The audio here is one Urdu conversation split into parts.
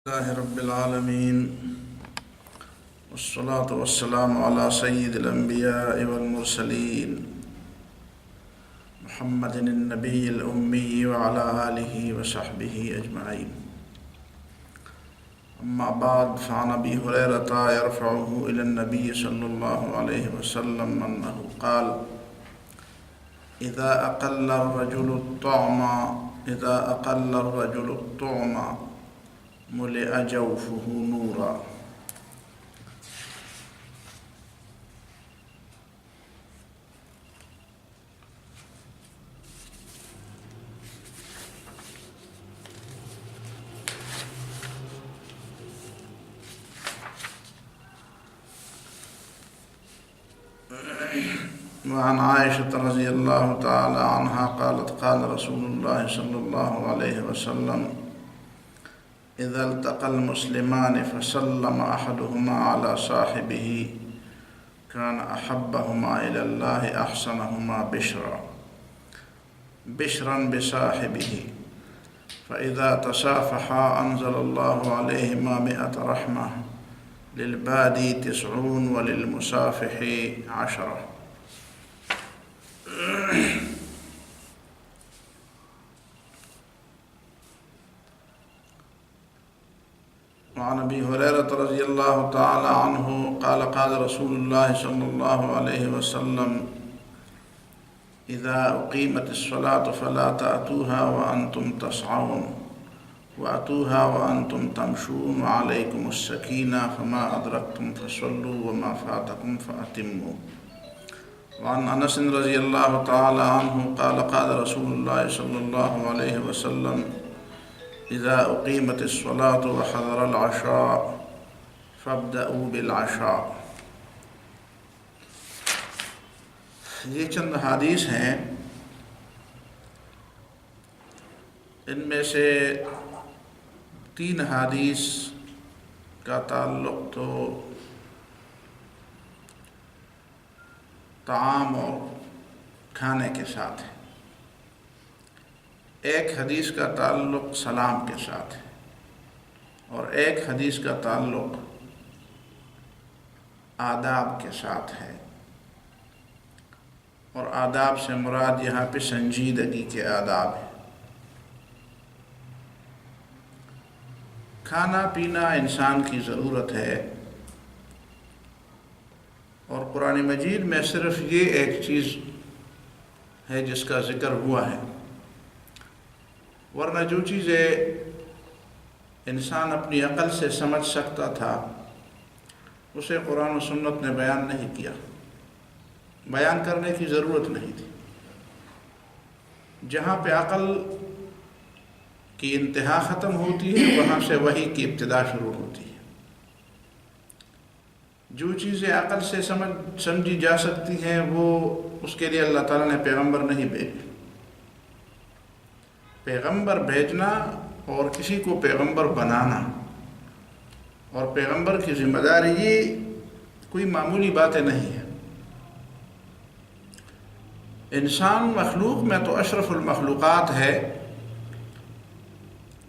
اللہ رب العالمین والصلاة والسلام علی سید الانبیاء والمرسلین محمد النبی الامی وعلی آلہ وصحبہ اجمعین. اما بعد فعن ابی ہریرۃ یرفعہ الی النبی صلی اللہ علیہ وسلم انہ قال اذا اقل الرجل الطعم ملئ جوفه نورا. وعن عائشة رضی اللہ تعالی عنہا قالت قال رسول اللہ صلی اللہ علیہ وسلم اذا التقى المسلمان فسلم احدهما على صاحبه كان احبهما الى الله احسنهما بشرا بصاحبه فاذا تصافحا انزل الله عليهما 100 رحمة للبادي 90 وللمصافح 10. وعن ابی ہریرۃ رضی اللہ تعالی عنہ قال قال رسول اللہ صلی اللہ علیہ وسلم اذا اقیمت الصلاة فلا تأتوها وانتم تسعون واتوها وانتم تمشون وعلیکم السکینہ فما ادرکتم فصلوا وما فاتکم فاتموا. وعن انس رضی اللہ تعالی عنہ قال قال رسول اللہ صلی اللہ علیہ وسلم اذا اقیمت الصلاة وحضر العشاء فابدأوا بالعشاء. یہ چند حدیث ہیں، ان میں سے 3 حدیث کا تعلق تو طعام اور کھانے کے ساتھ ہے، ایک حدیث کا تعلق سلام کے ساتھ ہے، اور ایک حدیث کا تعلق آداب کے ساتھ ہے. اور آداب سے مراد یہاں پہ سنجیدگی کے آداب ہے. کھانا پینا انسان کی ضرورت ہے، اور قرآن مجید میں صرف یہ ایک چیز ہے جس کا ذکر ہوا ہے، ورنہ جو چیزیں انسان اپنی عقل سے سمجھ سکتا تھا اسے قرآن و سنت نے بیان نہیں کیا، بیان کرنے کی ضرورت نہیں تھی. جہاں پہ عقل کی انتہا ختم ہوتی ہے وہاں سے وحی کی ابتدا شروع ہوتی ہے. جو چیزیں عقل سے سمجھی جا سکتی ہیں وہ اس کے لیے اللہ تعالیٰ نے پیغمبر نہیں بھیجے. پیغمبر بھیجنا اور کسی کو پیغمبر بنانا اور پیغمبر کی ذمہ داری یہ کوئی معمولی باتیں نہیں ہے. انسان مخلوق میں تو اشرف المخلوقات ہے،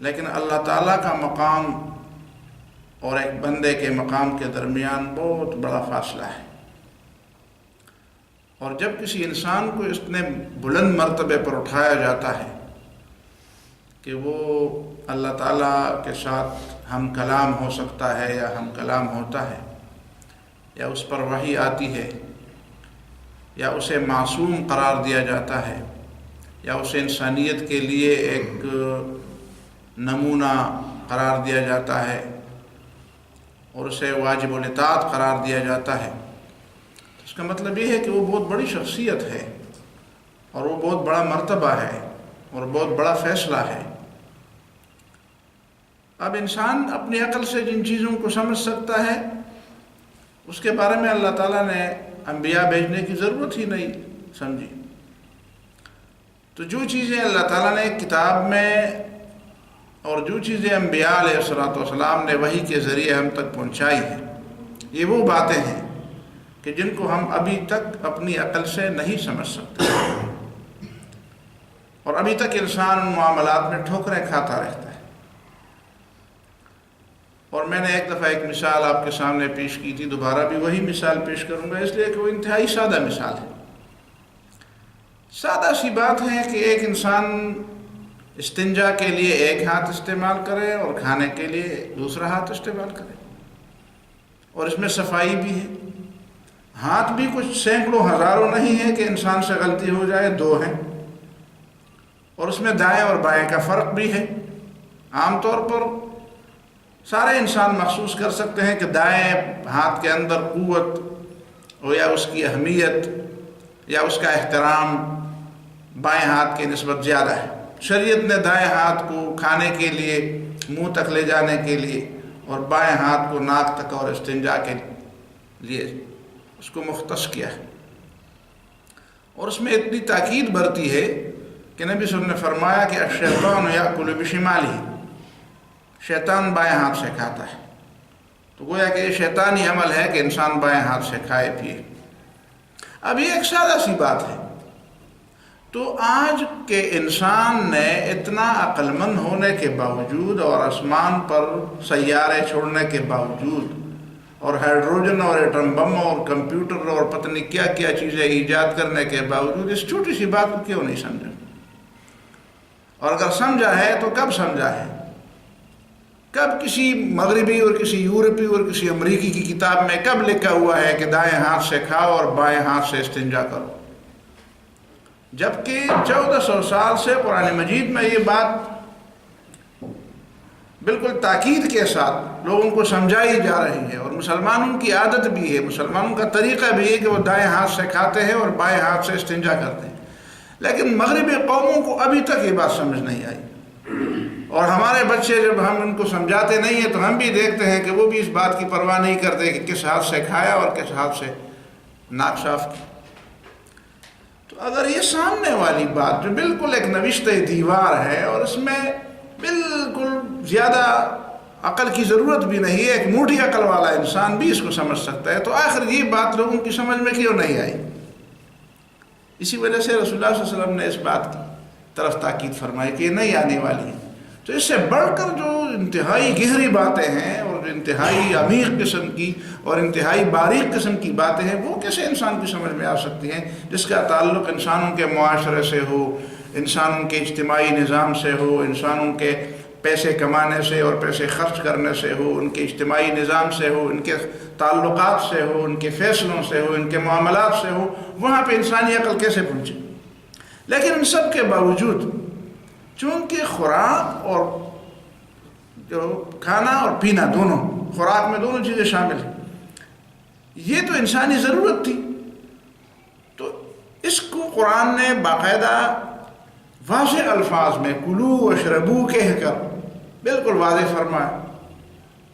لیکن اللہ تعالیٰ کا مقام اور ایک بندے کے مقام کے درمیان بہت بڑا فاصلہ ہے. اور جب کسی انسان کو اتنے بلند مرتبے پر اٹھایا جاتا ہے کہ وہ اللہ تعالیٰ کے ساتھ ہم کلام ہو سکتا ہے یا ہم کلام ہوتا ہے، یا اس پر وحی آتی ہے، یا اسے معصوم قرار دیا جاتا ہے، یا اسے انسانیت کے لیے ایک نمونہ قرار دیا جاتا ہے، اور اسے واجب الاطاعت قرار دیا جاتا ہے، اس کا مطلب یہ ہے کہ وہ بہت بڑی شخصیت ہے، اور وہ بہت بڑا مرتبہ ہے، اور بہت بڑا فیصلہ ہے. اب انسان اپنی عقل سے جن چیزوں کو سمجھ سکتا ہے اس کے بارے میں اللہ تعالیٰ نے انبیاء بھیجنے کی ضرورت ہی نہیں سمجھی. تو جو چیزیں اللہ تعالیٰ نے کتاب میں اور جو چیزیں انبیاء علیہ السلام نے وحی کے ذریعے ہم تک پہنچائی ہیں، یہ وہ باتیں ہیں کہ جن کو ہم ابھی تک اپنی عقل سے نہیں سمجھ سکتے، اور ابھی تک انسان ان معاملات میں ٹھوکریں کھاتا رہتا ہے. اور میں نے ایک دفعہ ایک مثال آپ کے سامنے پیش کی تھی، دوبارہ بھی وہی مثال پیش کروں گا، اس لیے کہ وہ انتہائی سادہ مثال ہے۔ سادہ سی بات ہے کہ ایک انسان استنجا کے لیے ایک ہاتھ استعمال کرے اور کھانے کے لیے دوسرا ہاتھ استعمال کرے، اور اس میں صفائی بھی ہے۔ ہاتھ بھی کچھ سینکڑوں ہزاروں نہیں ہے کہ انسان سے غلطی ہو جائے، دو ہیں، اور اس میں دائیں اور بائیں کا فرق بھی ہے۔ عام طور پر سارے انسان محسوس کر سکتے ہیں کہ دائیں ہاتھ کے اندر قوت اور یا اس کی اہمیت یا اس کا احترام بائیں ہاتھ کی نسبت زیادہ ہے۔ شریعت نے دائیں ہاتھ کو کھانے کے لیے، منہ تک لے جانے کے لیے، اور بائیں ہاتھ کو ناک تک اور استنجا کے لیے اس کو مختص کیا ہے، اور اس میں اتنی تاکید برتی ہے کہ نبی صلی اللہ علیہ وسلم نے فرمایا کہ الشیطان یأکل بشمالہ، شیطان بائیں ہاتھ سے کھاتا ہے۔ تو گویا کہ یہ شیطانی عمل ہے کہ انسان بائیں ہاتھ سے کھائے پیے۔ اب یہ ایک سادہ سی بات ہے، تو آج کے انسان نے اتنا عقل مند ہونے کے باوجود اور آسمان پر سیارے چھوڑنے کے باوجود اور ہائیڈروجن اور ایٹم بم اور کمپیوٹر اور پتہ نہیں کیا کیا چیزیں ایجاد کرنے کے باوجود اس چھوٹی سی بات کو کیوں نہیں سمجھا؟ اور اگر سمجھا ہے تو کب سمجھا ہے؟ کب کسی مغربی اور کسی یورپی اور کسی امریکی کی کتاب میں کب لکھا ہوا ہے کہ دائیں ہاتھ سے کھاؤ اور بائیں ہاتھ سے استنجا کرو؟ جبکہ 1400 سال سے قرآن مجید میں یہ بات بالکل تاکید کے ساتھ لوگوں کو سمجھائی جا رہی ہے، اور مسلمانوں کی عادت بھی ہے، مسلمانوں کا طریقہ بھی ہے کہ وہ دائیں ہاتھ سے کھاتے ہیں اور بائیں ہاتھ سے استنجا کرتے ہیں۔ لیکن مغربی قوموں کو ابھی تک یہ بات سمجھ نہیں آئی، اور ہمارے بچے جب ہم ان کو سمجھاتے نہیں ہیں تو ہم بھی دیکھتے ہیں کہ وہ بھی اس بات کی پرواہ نہیں کرتے کہ کس ہاتھ سے کھایا اور کس ہاتھ سے ناک صاف کی۔ تو اگر یہ سامنے والی بات جو بالکل ایک نوشتہ دیوار ہے اور اس میں بالکل زیادہ عقل کی ضرورت بھی نہیں ہے، ایک موٹی عقل والا انسان بھی اس کو سمجھ سکتا ہے، تو آخر یہ بات لوگوں کی سمجھ میں کیوں نہیں آئی؟ اسی وجہ سے رسول اللہ صلی اللہ علیہ وسلم نے اس بات کی طرف تاکید فرمائی کہ یہ نہیں آنے والی ہے۔ تو اس سے بڑھ کر جو انتہائی گہری باتیں ہیں اور جو انتہائی عمیق قسم کی اور انتہائی باریک قسم کی باتیں ہیں، وہ کیسے انسان کی سمجھ میں آ سکتی ہیں جس کا تعلق انسانوں کے معاشرے سے ہو، انسانوں کے اجتماعی نظام سے ہو، انسانوں کے پیسے کمانے سے اور پیسے خرچ کرنے سے ہو، ان کے اجتماعی نظام سے ہو، ان کے تعلقات سے ہو، ان کے فیصلوں سے ہو، ان کے معاملات سے ہو، وہاں پہ انسانی عقل کیسے پہنچے؟ لیکن ان سب کے باوجود چونکہ خوراک اور جو کھانا اور پینا دونوں، خوراک میں دونوں چیزیں شامل ہیں، یہ تو انسانی ضرورت تھی، تو اس کو قرآن نے باقاعدہ واضح الفاظ میں کلو واشربو کہہ کر بالکل واضح فرمایا۔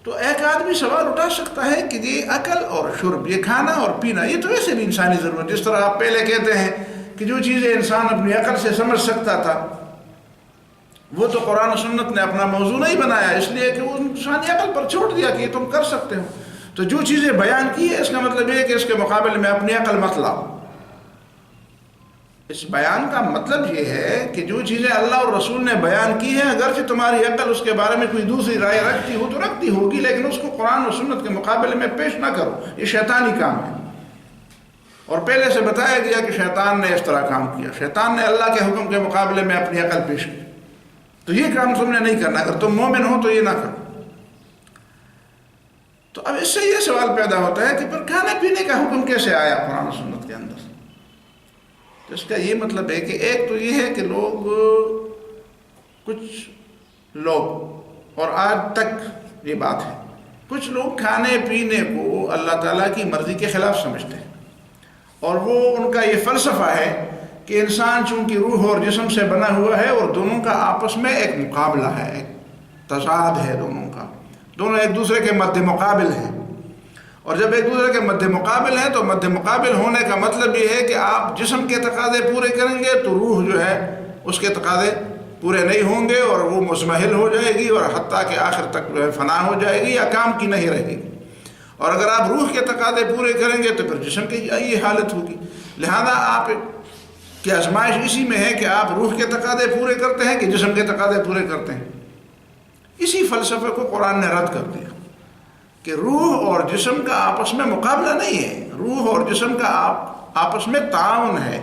تو ایک آدمی سوال اٹھا سکتا ہے کہ یہ عقل اور شرب، یہ کھانا اور پینا، یہ تو ویسے بھی انسانی ضرورت، جس طرح آپ پہلے کہتے ہیں کہ جو چیزیں انسان اپنی عقل سے سمجھ سکتا تھا وہ تو قرآن و سنت نے اپنا موضوع نہیں بنایا، اس لیے کہ وہ انسانی عقل پر چھوڑ دیا کہ یہ تم کر سکتے ہو۔ تو جو چیزیں بیان کی ہے اس کا مطلب یہ ہے کہ اس کے مقابلے میں اپنی عقل مت لاؤ۔ اس بیان کا مطلب یہ ہے کہ جو چیزیں اللہ اور رسول نے بیان کی ہیں، اگرچہ تمہاری عقل اس کے بارے میں کوئی دوسری رائے رکھتی ہو تو رکھتی ہوگی، لیکن اس کو قرآن و سنت کے مقابلے میں پیش نہ کرو، یہ شیطانی کام ہے۔ اور پہلے سے بتایا گیا کہ شیطان نے اس طرح کام کیا، شیطان نے اللہ کے حکم کے مقابلے میں اپنی عقل پیش کی، تو یہ کام تم نے نہیں کرنا، اگر تم مومن ہو تو یہ نہ کرو۔ تو اب اس سے یہ سوال پیدا ہوتا ہے کہ پھر کھانے پینے کا حکم کیسے آیا قرآن و سنت کے اندر؟ تو اس کا یہ مطلب ہے کہ ایک تو یہ ہے کہ کچھ لوگ اور آج تک یہ بات ہے، کچھ لوگ کھانے پینے کو اللہ تعالیٰ کی مرضی کے خلاف سمجھتے ہیں، اور وہ ان کا یہ فلسفہ ہے کہ انسان چونکہ روح اور جسم سے بنا ہوا ہے اور دونوں کا آپس میں ایک مقابلہ ہے، ایک تضاد ہے، دونوں ایک دوسرے کے مد مقابل ہیں، اور جب ایک دوسرے کے مد مقابل ہیں تو مد مقابل ہونے کا مطلب یہ ہے کہ آپ جسم کے تقاضے پورے کریں گے تو روح جو ہے اس کے تقاضے پورے نہیں ہوں گے اور وہ مزمحل ہو جائے گی، اور حتیٰ کہ آخر تک جو ہے فنا ہو جائے گی یا کام کی نہیں رہے گی۔ اور اگر آپ روح کے تقاضے پورے کریں گے تو پھر جسم کی یہ حالت ہوگی۔ لہذا آپ کی آزمائش اسی میں ہے کہ آپ روح کے تقاضے پورے کرتے ہیں کہ جسم کے تقاضے پورے کرتے ہیں۔ اسی فلسفے کو قرآن نے رد کر دیا۔ کہ روح اور جسم کا آپس میں مقابلہ نہیں ہے، روح اور جسم کا آپس میں تعاون ہے،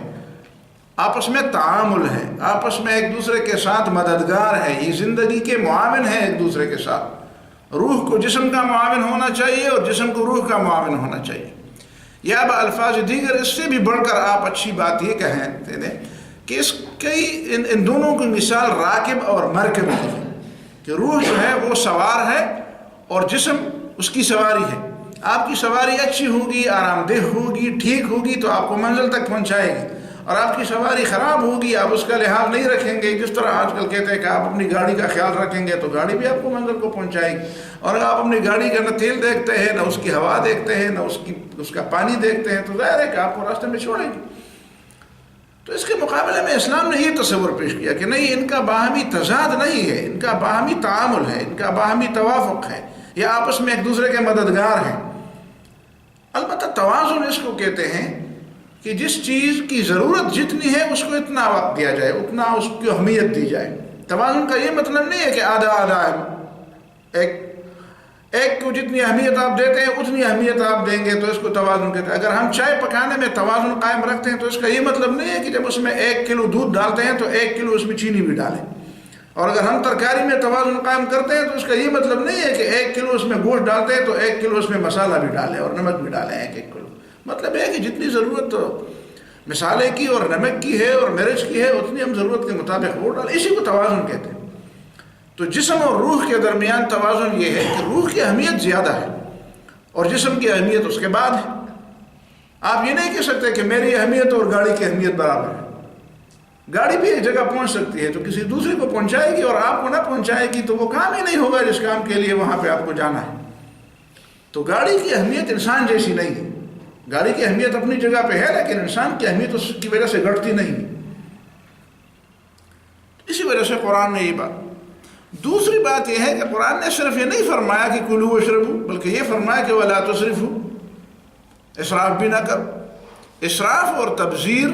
آپس میں تعامل ہے، آپس میں ایک دوسرے کے ساتھ مددگار ہے، یہ زندگی کے معاون ہیں ایک دوسرے کے ساتھ۔ روح کو جسم کا معاون ہونا چاہیے اور جسم کو روح کا معاون ہونا چاہیے۔ یا الفاظ دیگر اس سے بھی بڑھ کر آپ اچھی بات یہ کہیں دیں کہ ان دونوں کی مثال راکب اور مرکب کی ہے، کہ روح جو ہے وہ سوار ہے اور جسم اس کی سواری ہے۔ آپ کی سواری اچھی ہوگی، آرام دہ ہوگی، ٹھیک ہوگی تو آپ کو منزل تک پہنچائے گی، اور آپ کی سواری خراب ہوگی، آپ اس کا لحاظ نہیں رکھیں گے، جس طرح آج کل کہتے ہیں کہ آپ اپنی گاڑی کا خیال رکھیں گے تو گاڑی بھی آپ کو منزل کو پہنچائے گی، اور اگر آپ اپنی گاڑی کا نہ تیل دیکھتے ہیں، نہ اس کی ہوا دیکھتے ہیں، نہ اس کا پانی دیکھتے ہیں، تو ظاہر ہے کہ آپ کو راستے میں چھوڑے گی۔ تو اس کے مقابلے میں اسلام نے یہ تصور پیش کیا کہ نہیں، ان کا باہمی تضاد نہیں ہے، ان کا باہمی تعامل ہے، ان کا باہمی توافق ہے، یہ آپس میں ایک دوسرے کے مددگار ہیں۔ البتہ توازن اس کو کہتے ہیں کہ جس چیز کی ضرورت جتنی ہے اس کو اتنا وقت دیا جائے، اتنا اس کی اہمیت دی جائے۔ توازن کا یہ مطلب نہیں ہے کہ آدھا آدھا ہے، ایک کو جتنی اہمیت آپ دیتے ہیں اتنی اہمیت آپ دیں گے تو اس کو توازن کہتے ہیں۔ اگر ہم چائے پکانے میں توازن قائم رکھتے ہیں تو اس کا یہ مطلب نہیں ہے کہ جب اس میں 1 کلو دودھ ڈالتے ہیں تو 1 کلو اس میں چینی بھی ڈالیں، اور اگر ہم ترکاری میں توازن قائم کرتے ہیں تو اس کا یہ مطلب نہیں ہے کہ 1 کلو اس میں گوشت ڈالتے ہیں تو 1 کلو اس میں مسالہ بھی ڈالیں اور نمک بھی ڈالیں 1 کلو۔ مطلب ہے کہ جتنی ضرورت مسالے کی اور نمک کی ہے اور مرچ کی ہے اتنی ہم ضرورت کے مطابق وہ ڈالیں، اسی کو توازن کہتے ہیں۔ تو جسم اور روح کے درمیان توازن یہ ہے کہ روح کی اہمیت زیادہ ہے اور جسم کی اہمیت اس کے بعد ہے۔ آپ یہ نہیں کہہ سکتے کہ میری اہمیت اور گاڑی کی اہمیت برابر ہے۔ گاڑی بھی ایک جگہ پہنچ سکتی ہے تو کسی دوسرے کو پہنچائے گی، اور آپ کو نہ پہنچائے گی تو وہ کام ہی نہیں ہوگا جس کام کے لیے وہاں پہ آپ کو جانا ہے۔ تو گاڑی کی اہمیت انسان جیسی نہیں ہے، گاڑی کی اہمیت اپنی جگہ پہ ہے لیکن انسان کی اہمیت اس کی وجہ سے گھٹتی نہیں ہے۔ اسی وجہ سے قرآن نے یہ بات۔ دوسری بات یہ ہے کہ قرآن نے صرف یہ نہیں فرمایا کہ کلوا واشربوا، بلکہ یہ فرمایا کہ ولا تسرفوا، اسراف بھی نہ کرو۔ اسراف اور تبذیر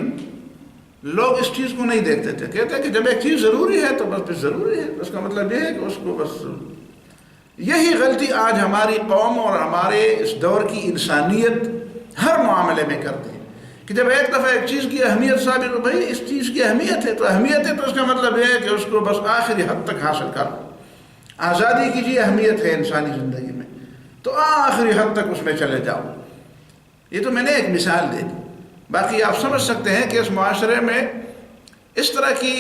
لوگ اس چیز کو نہیں دیکھتے تھے، کہتے ہیں کہ جب ایک چیز ضروری ہے تو بس ضروری ہے، اس کا مطلب یہ ہے کہ اس کو بس۔ یہی غلطی آج ہماری قوم اور ہمارے اس دور کی انسانیت ہر معاملے میں کرتے ہیں کہ جب ایک دفعہ ایک چیز کی اہمیت ثابت ہو، بھائی اس چیز کی اہمیت ہے تو اس کا مطلب یہ ہے کہ اس کو بس آخری حد تک حاصل کر لو۔ آزادی کی جی اہمیت ہے انسانی زندگی میں تو آخری حد تک اس میں چلے جاؤ۔ یہ تو میں نے ایک مثال دے دی، باقی آپ سمجھ سکتے ہیں کہ اس معاشرے میں اس طرح کی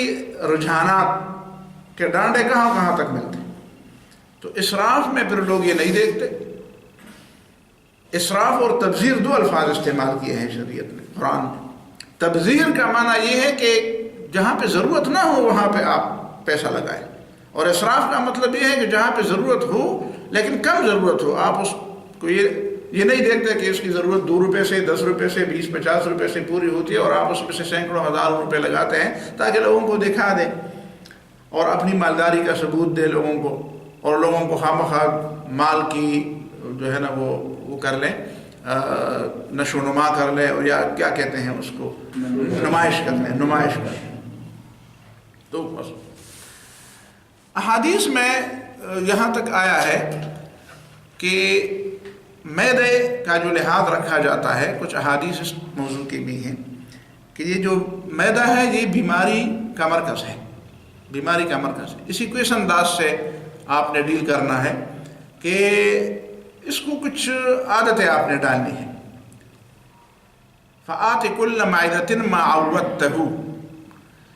رجحانات کے ڈانڈے کہاں کہاں تک ملتے ہیں۔ تو اسراف میں پھر لوگ یہ نہیں دیکھتے۔ اسراف اور تبذیر دو الفاظ استعمال کیے ہیں شریعت نے، قرآن میں۔ تبذیر کا معنی یہ ہے کہ جہاں پہ ضرورت نہ ہو وہاں پہ آپ پیسہ لگائیں، اور اسراف کا مطلب یہ ہے کہ جہاں پہ ضرورت ہو لیکن کم ضرورت ہو، آپ اس کو یہ نہیں دیکھتے کہ اس کی ضرورت 2 روپے سے 10 روپے سے 20-50 روپے سے پوری ہوتی ہے اور آپ اس میں سے سینکڑوں ہزاروں روپے لگاتے ہیں تاکہ لوگوں کو دکھا دیں اور اپنی مالداری کا ثبوت دے لوگوں کو، اور لوگوں کو خواہ مال کی جو ہے نا وہ کر لیں، نشو و نما کر لیں، اور یا کیا کہتے ہیں اس کو، نمائش کر لیں۔ تو بس احادیث میں یہاں تک آیا ہے کہ معدے کا جو لحاظ رکھا جاتا ہے، کچھ احادیث اس موضوع کی بھی ہیں کہ یہ جو معدہ ہے یہ بیماری کا مرکز ہے، بیماری کا مرکز ہے۔ اسی کو اس انداز سے آپ نے ڈیل کرنا ہے کہ اس کو کچھ عادتیں آپ نے ڈالنی ہیں۔ فآت کل معدۃ ما عودتہ،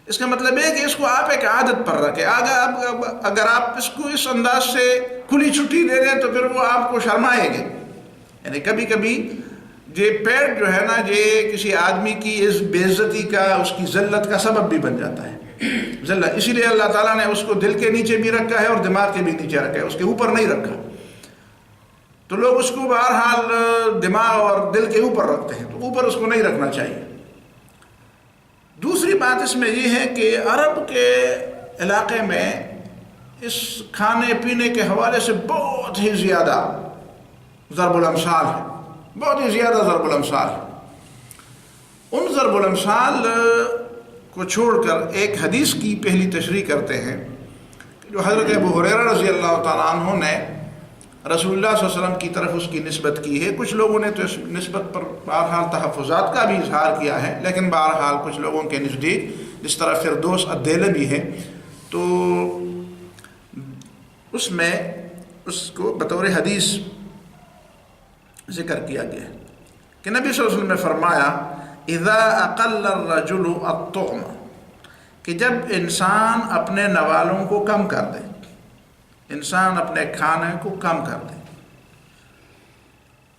اس کا مطلب ہے کہ اس کو آپ ایک عادت پر رکھیں۔ اگر آپ اس کو اس انداز سے کھلی چھٹی دے دیں تو پھر وہ آپ کو شرمائے گے۔ یعنی کبھی کبھی یہ پیٹ جو ہے نا یہ کسی آدمی کی اس بے عزتی کا، اس کی ذلت کا سبب بھی بن جاتا ہے، ذلت۔ اسی لیے اللہ تعالیٰ نے اس کو دل کے نیچے بھی رکھا ہے اور دماغ کے بھی نیچے رکھا ہے، اس کے اوپر نہیں رکھا۔ تو لوگ اس کو بہرحال دماغ اور دل کے اوپر رکھتے ہیں، تو اوپر اس کو نہیں رکھنا چاہیے۔ دوسری بات اس میں یہ ہے کہ عرب کے علاقے میں اس کھانے پینے کے حوالے سے بہت ہی زیادہ ضرب الامثال ہے، بہت ہی زیادہ ضرب الامثال ہے۔ ان ضرب الامثال کو چھوڑ کر ایک حدیث کی پہلی تشریح کرتے ہیں جو حضرت ابو ہریرہ رضی اللہ تعالیٰ عنہ نے رسول اللہ صلی اللہ علیہ وسلم کی طرف اس کی نسبت کی ہے. کچھ لوگوں نے تو اس نسبت پر بہرحال تحفظات کا بھی اظہار کیا ہے، لیکن بہرحال کچھ لوگوں کے نزدیک جس طرح فردوس الدیلمی ہے تو اس میں اس کو بطور حدیث ذکر کیا گیا ہے کہ نبی صلی اللہ علیہ وسلم نے فرمایا اذا اقل الرجل الطعم، کہ جب انسان اپنے نوالوں کو کم کر دے، انسان اپنے کھانے کو کم کر دے،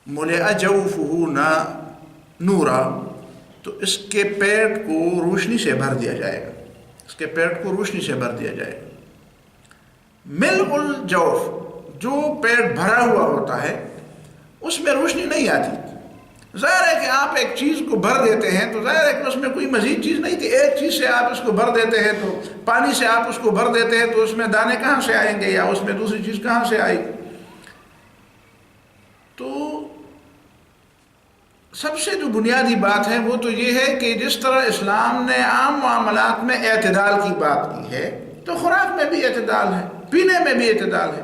ملئ جوفہ نورا، تو اس کے پیٹ کو روشنی سے بھر دیا جائے گا، اس کے پیٹ کو روشنی سے بھر دیا جائے گا. ملء الجوف، جو پیٹ بھرا ہوا ہوتا ہے اس میں روشنی نہیں آتی. ظاہر ہے کہ آپ ایک چیز کو بھر دیتے ہیں تو ظاہر ہے کہ اس میں کوئی مزید چیز نہیں تھی. ایک چیز سے آپ اس کو بھر دیتے ہیں تو پانی سے آپ اس کو بھر دیتے ہیں تو اس میں دانے کہاں سے آئیں گے یا اس میں دوسری چیز کہاں سے آئے گی؟ تو سب سے جو بنیادی بات ہے وہ تو یہ ہے کہ جس طرح اسلام نے عام معاملات میں اعتدال کی بات کی ہے تو خوراک میں بھی اعتدال ہے، پینے میں بھی اعتدال ہے.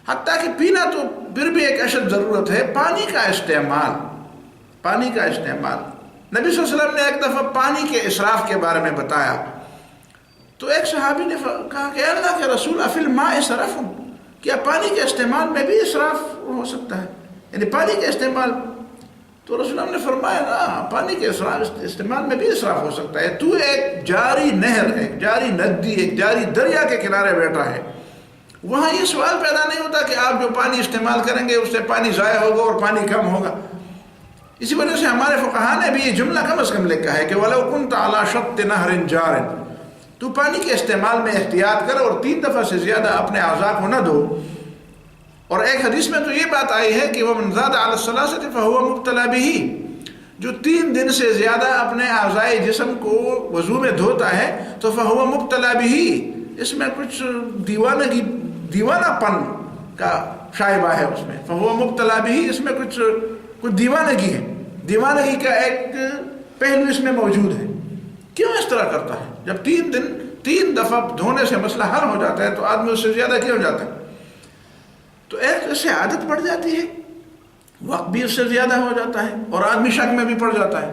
حتیٰ کہ پینا تو پھر بھی ایک اشد ضرورت ہے. پانی کا استعمال، پانی کا استعمال، نبی صلی اللہ علیہ وسلم نے ایک دفعہ پانی کے اسراف کے بارے میں بتایا تو ایک صحابی نے کہا کہ اللہ کے رسول افی الماء اسراف، کیا پانی کے استعمال میں بھی اسراف ہو سکتا ہے، یعنی پانی کے استعمال؟ تو رسول اللہ نے فرمایا نا، پانی کے استعمال میں بھی اسراف ہو سکتا ہے. تو ایک جاری نہر، ایک جاری ندی، ایک جاری دریا کے کنارے بیٹھا ہے، وہاں یہ سوال پیدا نہیں ہوتا کہ آپ جو پانی استعمال کریں گے اس سے پانی ضائع ہوگا اور پانی کم ہوگا. اسی وجہ سے ہمارے فقہاء نے بھی یہ جملہ کم از کم لکھا ہے کہ وَلَوْ كُنْتَ عَلَى شَطِّ نَهْرٍ جَارٍ، تو پانی کے استعمال میں احتیاط کر اور 3 دفعہ سے زیادہ اپنے اعضاء کو نہ دھو. اور ایک حدیث میں تو یہ بات آئی ہے کہ وَمَنْ زَادَ عَلَى الثَّلَاثَةِ فَهُوَ مُبْتَلَى بِهِ، جو 3 دن سے زیادہ اپنے اعضاء جسم کو وضو میں دھوتا ہے تو فَهُوَ مُبْتَلَى بِهِ، اس میں کچھ دیوانہ پن کا شائبہ ہے، اس میں فَهُوَ مُبْتَلَى بِهِ، اس میں کچھ دیوانگی ہے، دیوانگی کا ایک پہلو اس میں موجود ہے. کیوں اس طرح کرتا ہے؟ جب 3 دفعہ دھونے سے مسئلہ حل ہو جاتا ہے تو آدمی اس سے زیادہ کیوں جاتا ہے؟ تو ایک اس سے عادت پڑ جاتی ہے، وقت بھی اس سے زیادہ ہو جاتا ہے اور آدمی شک میں بھی پڑ جاتا ہے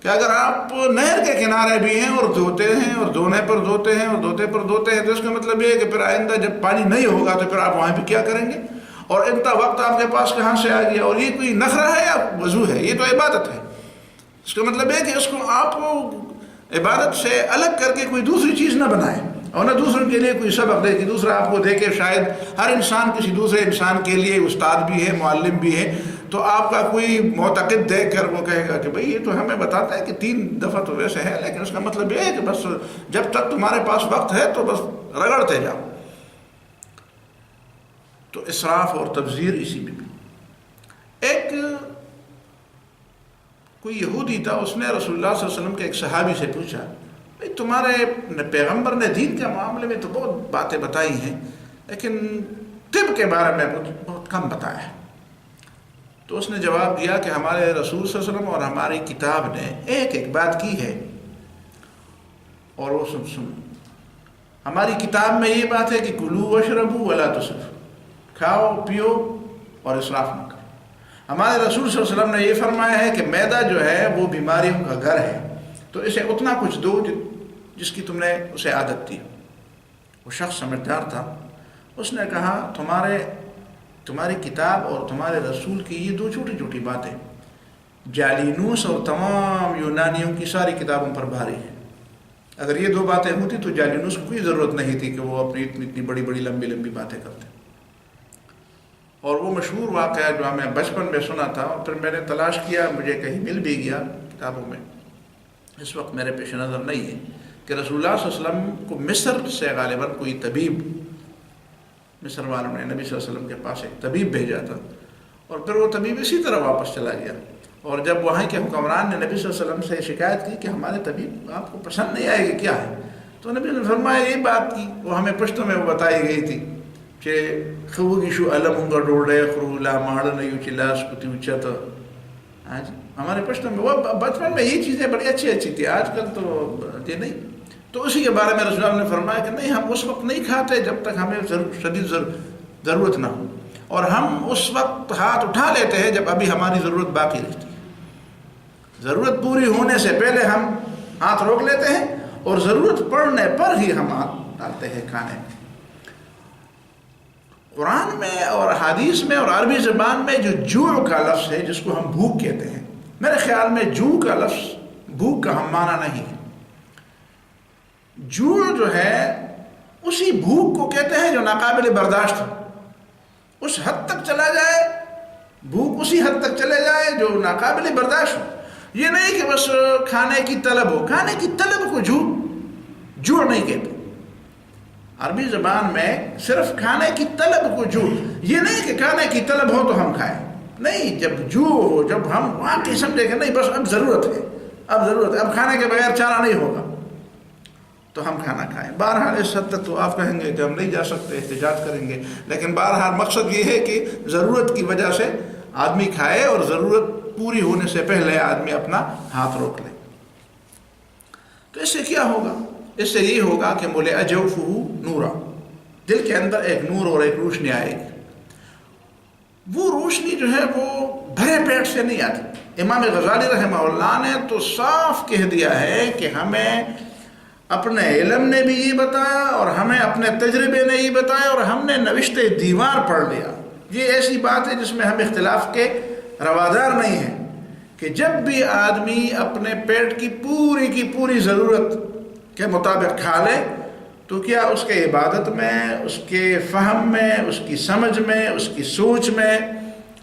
کہ اگر آپ نہر کے کنارے بھی ہیں اور دھوتے ہیں اور دھونے پر دھوتے ہیں اور دھوتے پر دھوتے ہیں تو اس کا مطلب یہ ہے کہ پھر آئندہ جب پانی نہیں ہوگا تو پھر آپ وہاں پہ کیا کریں گے، اور اتنا وقت آپ کے پاس کہاں سے آ گیا؟ اور یہ کوئی نخرہ ہے یا وضو ہے؟ یہ تو عبادت ہے. اس کا مطلب ہے کہ اس کو آپ عبادت سے الگ کر کے کوئی دوسری چیز نہ بنائیں اور نہ دوسروں کے لیے کوئی سبق دے کہ دوسرا آپ کو دے کے، شاید ہر انسان کسی دوسرے انسان کے لیے استاد بھی ہے، معلم بھی ہے، تو آپ کا کوئی معتقد دیکھ کر وہ کہے گا کہ بھئی یہ تو ہمیں بتاتا ہے کہ 3 دفعہ تو ویسے ہے، لیکن اس کا مطلب یہ ہے کہ بس جب تک تمہارے پاس وقت ہے تو بس رگڑتے جاؤ. تو اسراف اور تبذیر اسی میں بھی. ایک کوئی یہودی تھا، اس نے رسول اللہ صلی اللہ علیہ وسلم کے ایک صحابی سے پوچھا بھئی تمہارے پیغمبر نے دین کے معاملے میں تو بہت باتیں بتائی ہیں لیکن طب کے بارے میں بہت کم بتایا ہے. تو اس نے جواب دیا کہ ہمارے رسول صلی اللہ علیہ وسلم اور ہماری کتاب نے ایک بات کی ہے اور وہ سن ہماری کتاب میں یہ بات ہے کہ کلوا واشربوا ولا تسرفوا، کھاؤ پیو اور اسراف نہ کرو. ہمارے رسول صلی اللہ علیہ وسلم نے یہ فرمایا ہے کہ میدا جو ہے وہ بیماریوں کا گھر ہے، تو اسے اتنا کچھ دو جس کی تم نے اسے عادت دی. وہ شخص سمجھدار تھا، اس نے کہا تمہاری کتاب اور تمہارے رسول کی یہ 2 چھوٹی چھوٹی باتیں جالینوس اور تمام یونانیوں کی ساری کتابوں پر بھاری ہیں. اگر یہ 2 باتیں ہوتی تو جالینوس کو کوئی ضرورت نہیں تھی کہ وہ اپنی اتنی بڑی بڑی لمبی باتیں کرتے. اور وہ مشہور واقعہ جو ہمیں بچپن میں سنا تھا اور پھر میں نے تلاش کیا، مجھے کہیں مل بھی گیا کتابوں میں، اس وقت میرے پیش نظر نہیں ہے، کہ رسول اللہ صلی اللہ علیہ وسلم کو مصر سے غالباً کوئی طبیب، مصر والوں نے نبی صلی اللہ علیہ وسلم کے پاس ایک طبیب بھیجا تھا اور پھر وہ طبیب اسی طرح واپس چلا گیا. اور جب وہاں کے حکمران نے نبی صلی اللہ علیہ وسلم سے شکایت کی کہ ہمارے طبیب آپ کو پسند نہیں آئے گی، کیا ہے؟ تو نبی نے فرمایا یہ بات کی، وہ ہمیں پشتوں میں وہ بتائی گئی تھی کہ خوگیشو علم ہوں ڈوڑے خرولا ماڑن یو چلاس کتی اچت. ہمارے پشتوں میں وہ بچپن میں یہ چیزیں بڑی اچھی تھی، آج کل تو یہ نہیں. تو اسی کے بارے میں رسول اللہ نے فرمایا کہ نہیں، ہم اس وقت نہیں کھاتے جب تک ہمیں شدید ضرورت نہ ہو. اور ہم اس وقت ہاتھ اٹھا لیتے ہیں جب ابھی ہماری ضرورت باقی رہتی ہے. ضرورت پوری ہونے سے پہلے ہم ہاتھ روک لیتے ہیں اور ضرورت پڑنے پر ہی ہم ہاتھ ڈالتے ہیں کھانے میں. قرآن میں اور حدیث میں اور عربی زبان میں جو جوع کا لفظ ہے جس کو ہم بھوک کہتے ہیں، میرے خیال میں جوع کا لفظ بھوک کا ہم معنی نہیں ہے. جوع جو ہے اسی بھوک کو کہتے ہیں جو ناقابل برداشت ہو، اس حد تک چلا جائے، بھوک اسی حد تک چلے جائے جو ناقابل برداشت ہو. یہ نہیں کہ بس کھانے کی طلب ہو، کھانے کی طلب کو جوع نہیں کہتے. عربی زبان میں صرف کھانے کی طلب کو جوع، یہ نہیں کہ کھانے کی طلب ہو تو ہم کھائیں، نہیں، جب جوع ہو، جب ہم واقعی سمجھے کہ نہیں بس اب ضرورت ہے، اب کھانے کے بغیر چارہ نہیں ہوگا تو ہم کھانا کھائیں. بہرحال اس حد تک تو آپ کہیں گے کہ ہم نہیں جا سکتے، احتجاج کریں گے، لیکن بہرحال مقصد یہ ہے کہ ضرورت کی وجہ سے آدمی کھائے اور ضرورت پوری ہونے سے پہلے آدمی اپنا ہاتھ روک لے. تو اس سے کیا ہوگا؟ اس سے یہ ہوگا کہ ملئ جوفہ نورا، دل کے اندر ایک نور اور ایک روشنی آئے گی. وہ روشنی جو ہے وہ بھرے پیٹ سے نہیں آتی. امام غزالی رحمہ اللہ نے تو صاف کہہ دیا ہے کہ ہمیں اپنے علم نے بھی یہ بتایا اور ہمیں اپنے تجربے نے یہ بتایا اور ہم نے نوشت دیوار پڑھ لیا. یہ ایسی بات ہے جس میں ہم اختلاف کے روادار نہیں ہیں کہ جب بھی آدمی اپنے پیٹ کی پوری ضرورت کے مطابق کھا لے تو کیا اس کے عبادت میں، اس کے فہم میں، اس کی سمجھ میں، اس کی سوچ میں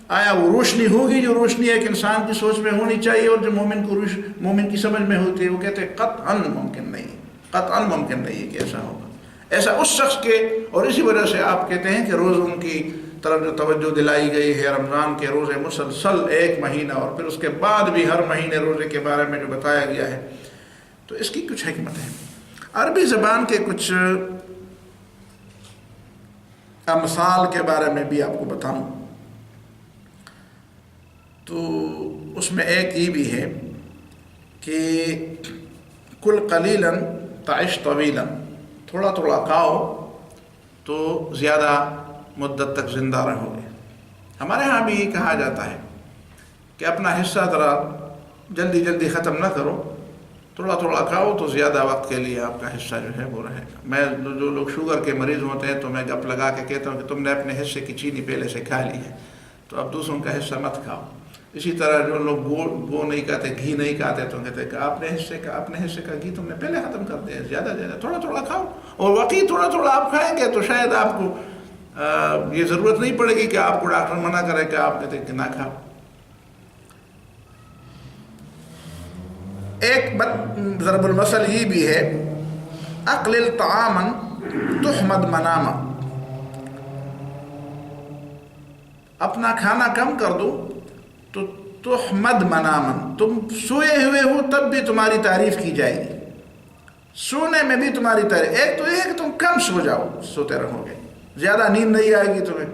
آیا وہ روشنی ہوگی جو روشنی ایک انسان کی سوچ میں ہونی چاہیے اور جو مومن کی سمجھ میں ہوتی ہے؟ وہ کہتے ہیں قطعاً ممکن نہیں ہے کہ ایسا ہوگا. ایسا اس شخص کے، اور اسی وجہ سے آپ کہتے ہیں کہ روزوں کی طرف جو توجہ دلائی گئی ہے، رمضان کے روزے مسلسل 1 مہینہ اور پھر اس کے بعد بھی ہر مہینے روزے کے بارے میں جو بتایا گیا ہے، تو اس کی کچھ حکمت ہے. عربی زبان کے کچھ امثال کے بارے میں بھی آپ کو بتاؤں تو اس میں ایک یہ بھی ہے کہ کل قلیلا تعش طویلا، تھوڑا کھاؤ تو زیادہ مدت تک زندہ رہو گے. ہمارے ہاں بھی یہ کہا جاتا ہے کہ اپنا حصہ ذرا جلدی ختم نہ کرو، تھوڑا کھاؤ تو زیادہ وقت کے لیے آپ کا حصہ جو ہے وہ رہے گا. میں جو لوگ شوگر کے مریض ہوتے ہیں تو میں گپ لگا کے کہتا ہوں کہ تم نے اپنے حصے کی چینی پہلے سے کھا لی ہے تو اب دوسروں کا حصہ مت کھاؤ. اسی طرح جو لوگ وہ نہیں کھاتے، گھی نہیں کھاتے، تو کہتے ہیں کہ اپنے حصے کا گھی تم نے پہلے ختم کر دیا. زیادہ تھوڑا کھاؤ، اور واقعی تھوڑا آپ کھائیں گے تو شاید آپ کو یہ ضرورت نہیں پڑے گی کہ آپ کو ڈاکٹر منع کرے کہ آپ کہتے ہیں کہ نہ کھاؤ. ایک ضرب المثل یہ بھی ہے، اقلل طعاما تحمد مناما، اپنا کھانا کم کر دو تو تحمد مناما، تم سوئے ہوئے ہو تب بھی تمہاری تعریف کی جائے گی، سونے میں بھی تمہاری تعریف. ایک تو یہ ہے کہ تم کم سو جاؤ، سوتے رہو گے، زیادہ نیند نہیں آئے گی تمہیں.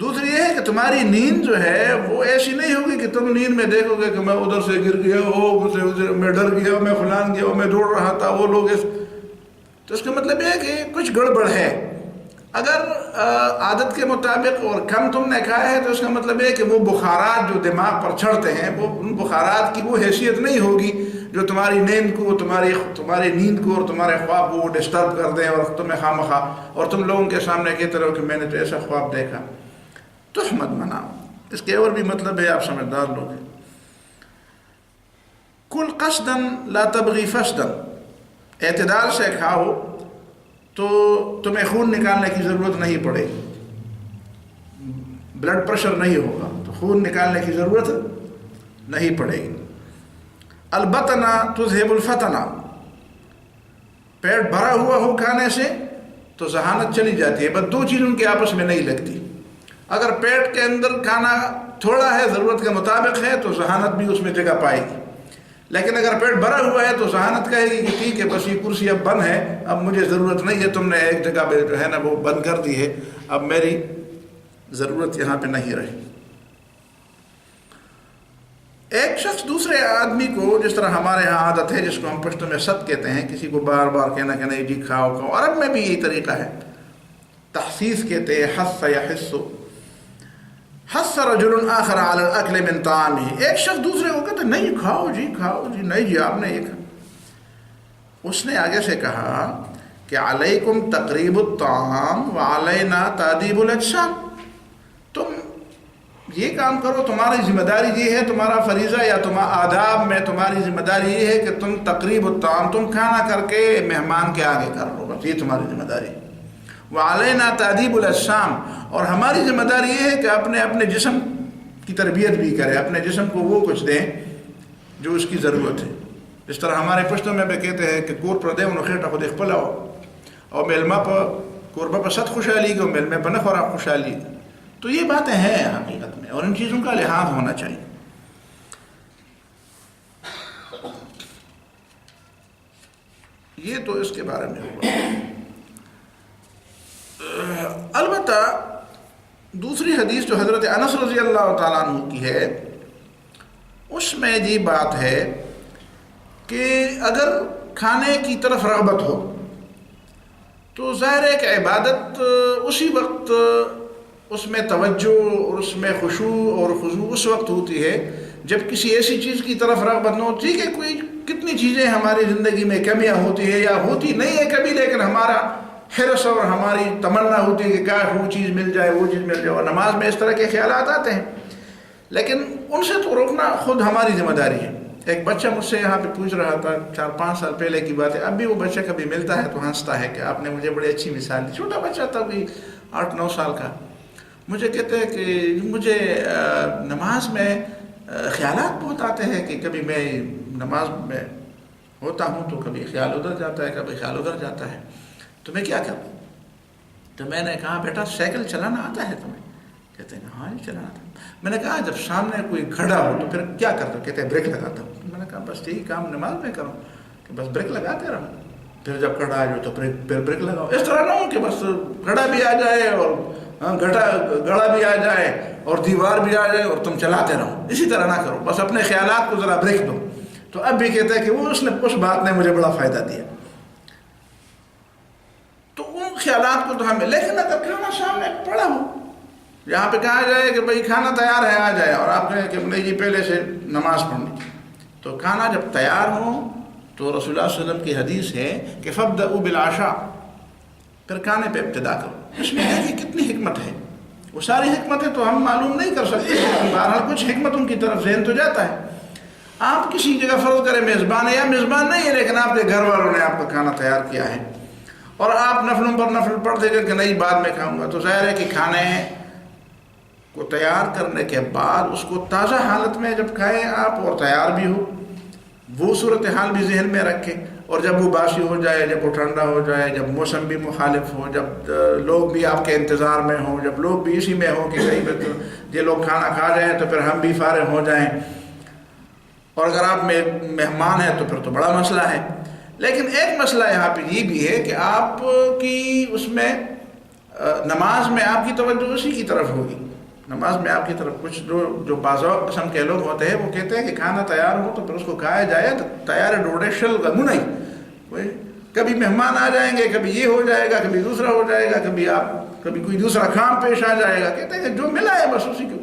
دوسری یہ ہے کہ تمہاری نیند جو ہے وہ ایسی نہیں ہوگی کہ تم نیند میں دیکھو گے کہ میں ادھر سے گر گیا، میں ڈر گیا، میں فلان گیا، میں دوڑ رہا تھا، وہ لوگ تو اس کا مطلب یہ ہے کہ کچھ گڑبڑ ہے. اگر عادت کے مطابق اور کم تم نے کھایا ہے تو اس کا مطلب یہ ہے کہ وہ بخارات جو دماغ پر چڑھتے ہیں، وہ ان بخارات کی وہ حیثیت نہیں ہوگی جو تمہاری نیند کو، تمہاری نیند کو اور تمہارے خواب کو ڈسٹرب کر دیں اور تمہیں خواہ اور تم لوگوں کے سامنے کہتے رہو کہ میں نے تو ایسا خواب دیکھا. تحمد مناؤ، اس کے اور بھی مطلب ہے، آپ سمجھدار لوگ ہیں. کل قصدا لا تبغی فسدا، اعتدال سے کھاؤ تو تمہیں خون نکالنے کی ضرورت نہیں پڑے گی، بلڈ پریشر نہیں ہوگا تو خون نکالنے کی ضرورت نہیں پڑے گی. البطن تذهب الفتن، پیٹ بھرا ہوا ہو کھانے سے تو ذہانت چلی جاتی ہے. بس 2 چیز ان کے آپس میں نہیں لگتی. اگر پیٹ کے اندر کھانا تھوڑا ہے، ضرورت کے مطابق ہے، تو ذہانت بھی اس میں جگہ پائے گی. لیکن اگر پیٹ بھرا ہوا ہے تو ذہانت کہے گی کہ ٹھیک ہے بس یہ کرسی اب بند ہے، اب مجھے ضرورت نہیں ہے، تم نے ایک جگہ پہ جو ہے نا وہ بند کر دی ہے، اب میری ضرورت یہاں پہ نہیں رہی. ایک شخص دوسرے آدمی کو، جس طرح ہمارے ہاں عادت ہے جس کو ہم پشتو میں ست کہتے ہیں، کسی کو بار بار کہنا کہ نہیں جی کھاؤ. عرب میں بھی یہی طریقہ ہے، تحسیس کہتے ہیں، حس یا حصو، حث رجل آخر علی الاکل من طعامہ، ایک شخص دوسرے کو کہتا نہیں کھاؤ جی نہیں جی آپ نے یہ کھا. اس نے آگے سے کہا کہ علیکم تقریب الطعام وعلینا تادیب الاجسام، تم یہ کام کرو، تمہاری ذمہ داری یہ ہے، تمہارا فریضہ یا آداب میں تمہاری ذمہ داری یہ ہے کہ تم تقریب الطعام، تم کھانا کر کے مہمان کے آگے کر لو، بس یہ تمہاری ذمہ داری. وعلینا تادیب الاجسام، اور ہماری ذمہ داری یہ ہے کہ اپنے جسم کی تربیت بھی کرے، اپنے جسم کو وہ کچھ دیں جو اس کی ضرورت ہے. اس طرح ہمارے پشتوں میں بھی کہتے ہیں کہ کور پر دے انہوں خیٹا خود اخپلاؤ، اور میلما پر کوربا پر ست خوشحالی گو میلمے پر نہ خورا خوشحالی. تو یہ باتیں ہیں حقیقت میں، اور ان چیزوں کا لحاظ ہونا چاہیے. یہ تو اس کے بارے میں ہوگا. البتہ دوسری حدیث جو حضرت انس رضی اللہ تعالیٰ عنہ کی ہے، اس میں یہ بات ہے کہ اگر کھانے کی طرف رغبت ہو تو ظاہر ہے کہ عبادت اسی وقت اس میں توجہ اور اس میں خشوع اور خضوع اس وقت ہوتی ہے جب کسی ایسی چیز کی طرف رغبت نہ ہو. ٹھیک ہے، کوئی کتنی چیزیں ہماری زندگی میں کمیاں ہوتی ہے یا ہوتی نہیں ہے کبھی، لیکن ہمارا حرص اور ہماری تمنا ہوتی ہے کہ کاش وہ چیز مل جائے وہ چیز مل جائے، اور نماز میں اس طرح کے خیالات آتے ہیں، لیکن ان سے تو روکنا خود ہماری ذمہ داری ہے. ایک بچہ مجھ سے یہاں پہ پوچھ رہا تھا، 4-5 سال پہلے کی بات ہے، اب بھی وہ بچہ کبھی ملتا ہے تو ہنستا ہے کہ آپ نے مجھے بڑی اچھی مثال دی. چھوٹا بچہ تھا، کوئی 8-9 سال کا. مجھے کہتے ہیں کہ مجھے نماز میں خیالات بہت آتے ہیں کہ کبھی میں نماز میں ہوتا ہوں تو کبھی خیال ادھر جاتا ہے کبھی خیال ادھر جاتا ہے، تو میں کیا کروں؟ تو میں نے کہا بیٹا سائیکل چلانا آتا ہے تمہیں؟ کہتے ہیں ہاں جی چلانا آتا ہے. میں نے کہا جب سامنے کوئی کھڑا ہو تو پھر کیا کرتا؟ کہتے ہیں بریک لگاتا ہوں. میں نے کہا بس یہی کام نماز میں کروں کہ بس بریک لگاتے رہو، پھر جب کھڑا آ جاؤ تو پھر بریک لگاؤ. اس طرح نہ ہو کہ بس کھڑا بھی آ جائے اور گڑا بھی آ جائے اور دیوار بھی آ جائے اور تم چلاتے رہو. اسی طرح نہ کرو، بس اپنے خیالات کو ذرا بریک دو. تو اب بھی کہتا ہے کہ وہ اس بات نے مجھے بڑا فائدہ دیا. تو ان خیالات کو تو ہمیں، لیکن اگر کھانا سامنے پڑا ہو، یہاں پہ کہا جائے کہ بھائی کھانا تیار ہے آ جائے، اور آپ کہیں کہ نہیں جی پہلے سے نماز پڑھنی، تو کھانا جب تیار ہو تو رسول اللہ صلی اللہ علیہ وسلم کی حدیث ہے کہ فَابْدَئُوا بِالْعَشَاءِ، پھر کھانے پہ ابتدا کرو. اس میں دیکھیں کتنی حکمت ہے. وہ ساری حکمتیں تو ہم معلوم نہیں کر سکتے، بہرحال کچھ حکمتوں کی طرف ذہن تو جاتا ہے. آپ کسی جگہ فرض کریں میزبان ہے یا میزبان نہیں ہے، لیکن آپ کے گھر والوں نے آپ کا کھانا تیار کیا ہے اور آپ نفلوں پر نفل پڑھتے گئے کہ نہیں بعد میں کھاؤں گا، تو ظاہر ہے کہ کھانے کو تیار کرنے کے بعد اس کو تازہ حالت میں جب کھائیں آپ اور تیار بھی ہو، وہ صورتحال بھی ذہن میں رکھیں. اور جب وہ باسی ہو جائے، جب وہ ٹھنڈا ہو جائے، جب موسم بھی مخالف ہو، جب لوگ بھی آپ کے انتظار میں ہوں، جب لوگ بھی اسی میں ہوں کہ صحیح یہ لوگ کھانا کھا جائیں تو پھر ہم بھی فارغ ہو جائیں، اور اگر آپ مہمان ہیں تو پھر تو بڑا مسئلہ ہے. لیکن ایک مسئلہ یہاں پہ یہ بھی ہے کہ آپ کی اس میں نماز میں آپ کی توجہ اسی کی طرف ہوگی. نماز میں آپ کی طرف کچھ جو بازو قسم کے لوگ ہوتے ہیں وہ کہتے ہیں کہ کھانا تیار ہو تو پھر اس کو کھایا جائے تو تیار ڈوڑے شل گمو نہیں، کبھی مہمان آ جائیں گے، کبھی یہ ہو جائے گا، کبھی دوسرا ہو جائے گا، کبھی کوئی دوسرا کام پیش آ جائے گا. کہتے ہیں کہ جو ملا ہے بس اسی کو.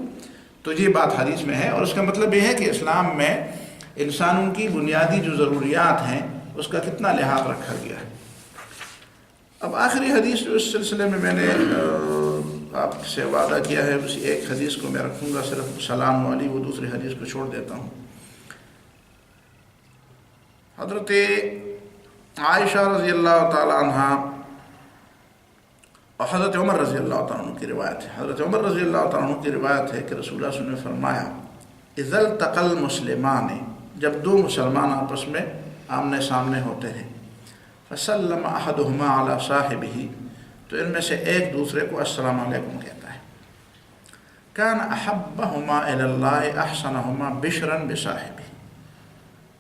تو یہ بات حدیث میں ہے، اور اس کا مطلب یہ ہے کہ اسلام میں انسانوں کی بنیادی جو ضروریات ہیں اس کا کتنا لحاظ رکھا گیا ہے. اب آخری حدیث جو اس سلسلے میں نے آپ سے وعدہ کیا ہے، اسی ایک حدیث کو میں رکھوں گا، صرف سلام والی، وہ دوسری حدیث کو چھوڑ دیتا ہوں. حضرت عائشہ رضی اللہ تعالی عنہ اور حضرت عمر رضی اللہ تعالیٰ عنہ کی روایت ہے. حضرت عمر رضی اللہ تعالیٰ عنہ کی روایت ہے کہ رسول اللہ صلی اللہ علیہ وسلم نے فرمایا اذا التقى المسلمان، جب دو مسلمان آپس میں آمنے سامنے ہوتے ہیں، فسلم احدهما على صاحبه، تو ان میں سے ایک دوسرے کو السلام علیکم کہتا ہے. کان احبهما الى اللہ احسنهما بشرا بصاحبه،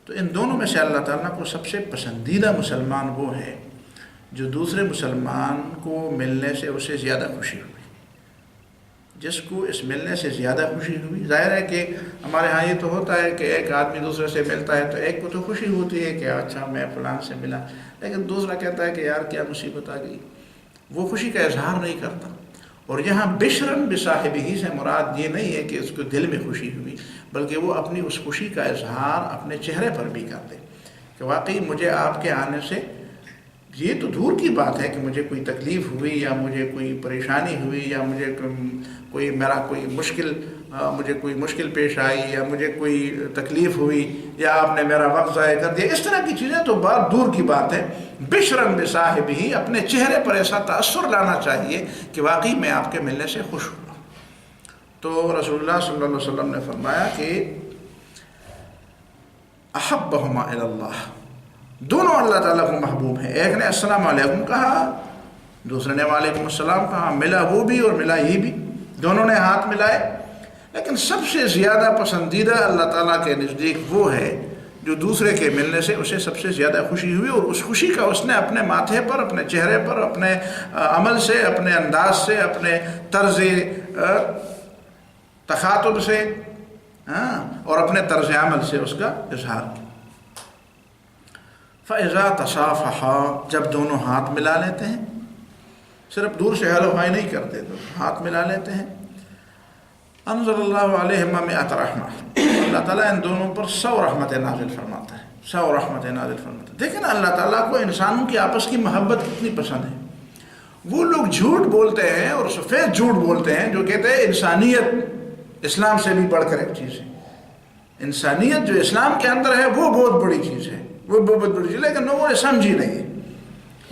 تو ان دونوں میں سے اللہ تعالیٰ کو سب سے پسندیدہ مسلمان وہ ہے جو دوسرے مسلمان کو ملنے سے اسے زیادہ خوشی ہوئی، جس کو اس ملنے سے زیادہ خوشی ہوئی. ظاہر ہے کہ ہمارے ہاں یہ تو ہوتا ہے کہ ایک آدمی دوسرے سے ملتا ہے تو ایک کو تو خوشی ہوتی ہے کہ اچھا میں فلان سے ملا، لیکن دوسرا کہتا ہے کہ یار کیا مصیبت آ گئی، وہ خوشی کا اظہار نہیں کرتا. اور یہاں بشرن بصاحبہ سے مراد یہ نہیں ہے کہ اس کو دل میں خوشی ہوئی، بلکہ وہ اپنی اس خوشی کا اظہار اپنے چہرے پر بھی کر دے کہ واقعی مجھے آپ کے آنے سے یہ تو دور کی بات ہے کہ مجھے کوئی تکلیف ہوئی یا مجھے کوئی پریشانی ہوئی یا مجھے کوئی مشکل پیش آئی یا مجھے کوئی تکلیف ہوئی یا آپ نے میرا وقت ضائع کر دیا، اس طرح کی چیزیں تو بہت دور کی بات ہے۔ بشرن بصاحبہ، اپنے چہرے پر ایسا تأثر لانا چاہیے کہ واقعی میں آپ کے ملنے سے خوش ہوا۔ تو رسول اللہ صلی اللہ علیہ وسلم نے فرمایا کہ احبہما الی اللہ، دونوں اللہ تعالیٰ کو محبوب ہیں۔ ایک نے السلام علیکم کہا، دوسرے نے وعلیکم السلام کہا، ملا وہ بھی اور ملا یہ بھی، دونوں نے ہاتھ ملائے۔ لیکن سب سے زیادہ پسندیدہ اللہ تعالیٰ کے نزدیک وہ ہے جو دوسرے کے ملنے سے اسے سب سے زیادہ خوشی ہوئی، اور اس خوشی کا اس نے اپنے ماتھے پر، اپنے چہرے پر، اپنے عمل سے، اپنے انداز سے، اپنے طرز تخاطب سے اور اپنے طرز عمل سے اس کا اظہار کیا۔ فَإِذَا تَصَافَحَا، جب دونوں ہاتھ ملا لیتے ہیں، صرف دور سے ہیلو ہائی نہیں کرتے، تو ہاتھ ملا لیتے ہیں، انزل اللہ علیہما مئۃ رحمہ، اللہ تعالیٰ ان دونوں پر 100 رحمتیں نازل فرماتا ہے، 100 رحمتیں نازل فرماتا ہے۔ دیکھیں نا اللہ تعالیٰ کو انسانوں کی آپس کی محبت کتنی پسند ہے۔ وہ لوگ جھوٹ بولتے ہیں اور سفید جھوٹ بولتے ہیں جو کہتے ہیں انسانیت اسلام سے بھی بڑھ کر ایک چیز ہے، انسانیت جو اسلام کے اندر ہے وہ بہت بڑی چیز ہے، وہ بہت بڑی چیز ہے، لیکن لوگوں نے سمجھی نہیں ہے۔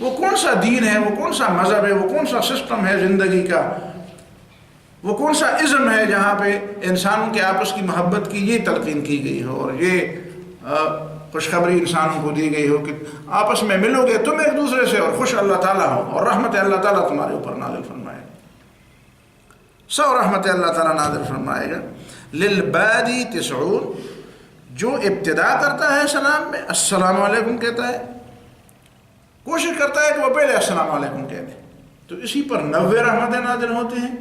وہ کون سا دین ہے، وہ کون سا مذہب ہے، وہ کون سا سسٹم ہے زندگی کا، وہ کون سا ازم ہے جہاں پہ انسانوں کے آپس کی محبت کی یہ تلقین کی گئی ہو اور یہ خوشخبری انسانوں کو دی گئی ہو کہ آپس میں ملو گے تم ایک دوسرے سے اور خوش اللہ تعالیٰ ہو اور رحمت اللہ تعالیٰ تمہارے اوپر نازل فرمائے گا، 100 رحمت اللہ تعالیٰ نازل فرمائے گا۔ للبادی 90، جو ابتدا کرتا ہے سلام میں السلام علیکم کہتا ہے، کوشش کرتا ہے کہ وہ پہلے السلام علیکم کہہ دے، تو اسی پر 90 رحمتیں نازل ہوتی ہیں۔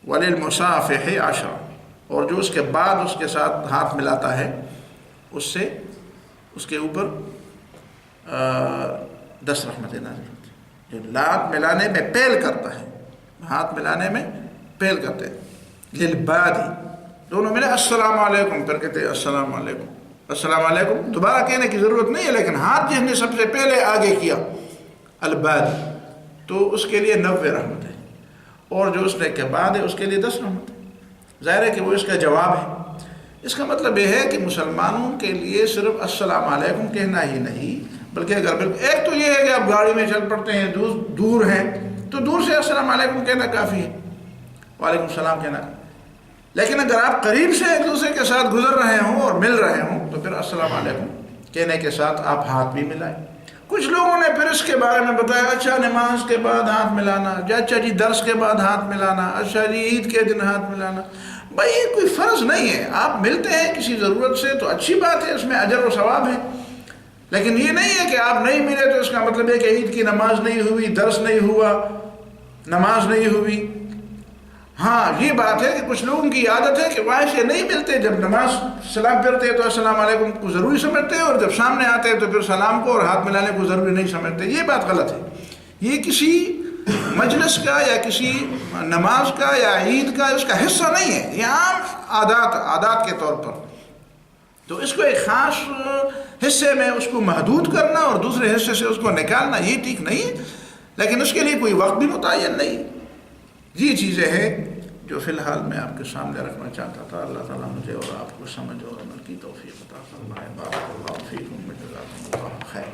وللمصافح 10، اور جو اس کے بعد اس کے ساتھ ہاتھ ملاتا ہے اس سے اس کے اوپر 10 رحمتیں نازل ہوتی ہیں۔ جو ہاتھ ملانے میں پہل کرتا ہے، ہاتھ ملانے میں پہل کرتے ہیں۔ للبادی، دونوں ملے السلام علیکم، پھر کہتے ہیں السلام علیکم، السلام علیکم، دوبارہ کہنے کی ضرورت نہیں ہے، لیکن ہاتھ جس نے سب سے پہلے آگے کیا البادی، تو اس کے لیے 90 رحمت ہے، اور جو اس نے کے بعد ہے اس کے لیے 10 رحمت ہے۔ ظاہر ہے کہ وہ اس کا جواب ہے۔ اس کا مطلب یہ ہے کہ مسلمانوں کے لیے صرف السلام علیکم کہنا ہی نہیں، بلکہ اگر بالکل ایک تو یہ ہے کہ آپ گاڑی میں چل پڑتے ہیں، دور ہیں تو دور سے السلام علیکم کہنا کافی ہے، وعلیکم السلام کہنا، لیکن اگر آپ قریب سے ایک دوسرے کے ساتھ گزر رہے ہوں اور مل رہے ہوں تو پھر السلام علیکم کہنے کے ساتھ آپ ہاتھ بھی ملائیں۔ کچھ لوگوں نے پھر اس کے بارے میں بتایا، اچھا نماز کے بعد ہاتھ ملانا، اچھا جی درس کے بعد ہاتھ ملانا، اچھا جی عید کے دن ہاتھ ملانا۔ بھائی یہ کوئی فرض نہیں ہے، آپ ملتے ہیں کسی ضرورت سے تو اچھی بات ہے، اس میں اجر و ثواب ہے، لیکن یہ نہیں ہے کہ آپ نہیں ملے تو اس کا مطلب ہے کہ عید کی نماز نہیں ہوئی، درس نہیں ہوا، نماز نہیں ہوئی۔ ہاں یہ بات ہے کہ کچھ لوگوں کی عادت ہے کہ وہ ایسے نہیں ملتے، جب نماز سلام پھرتے ہیں تو السلام علیکم کو ضروری سمجھتے ہیں، اور جب سامنے آتے ہیں تو پھر سلام کو اور ہاتھ ملانے کو ضروری نہیں سمجھتے۔ یہ بات غلط ہے، یہ کسی مجلس کا یا کسی نماز کا یا عید کا اس کا حصہ نہیں ہے، یہ عام عادات کے طور پر۔ تو اس کو ایک خاص حصے میں اس کو محدود کرنا اور دوسرے حصے سے اس کو نکالنا یہ ٹھیک نہیں ہے، لیکن اس کے لیے کوئی وقت بھی متعین نہیں۔ یہ چیزیں ہیں جو فی الحال میں آپ کے سامنے رکھنا چاہتا تھا۔ اللہ تعالیٰ مجھے اور آپ کو سمجھ اور عمل کی توفیق عطا فرمائے۔ بارک اللہ فیکم، جزاکم اللہ خیر۔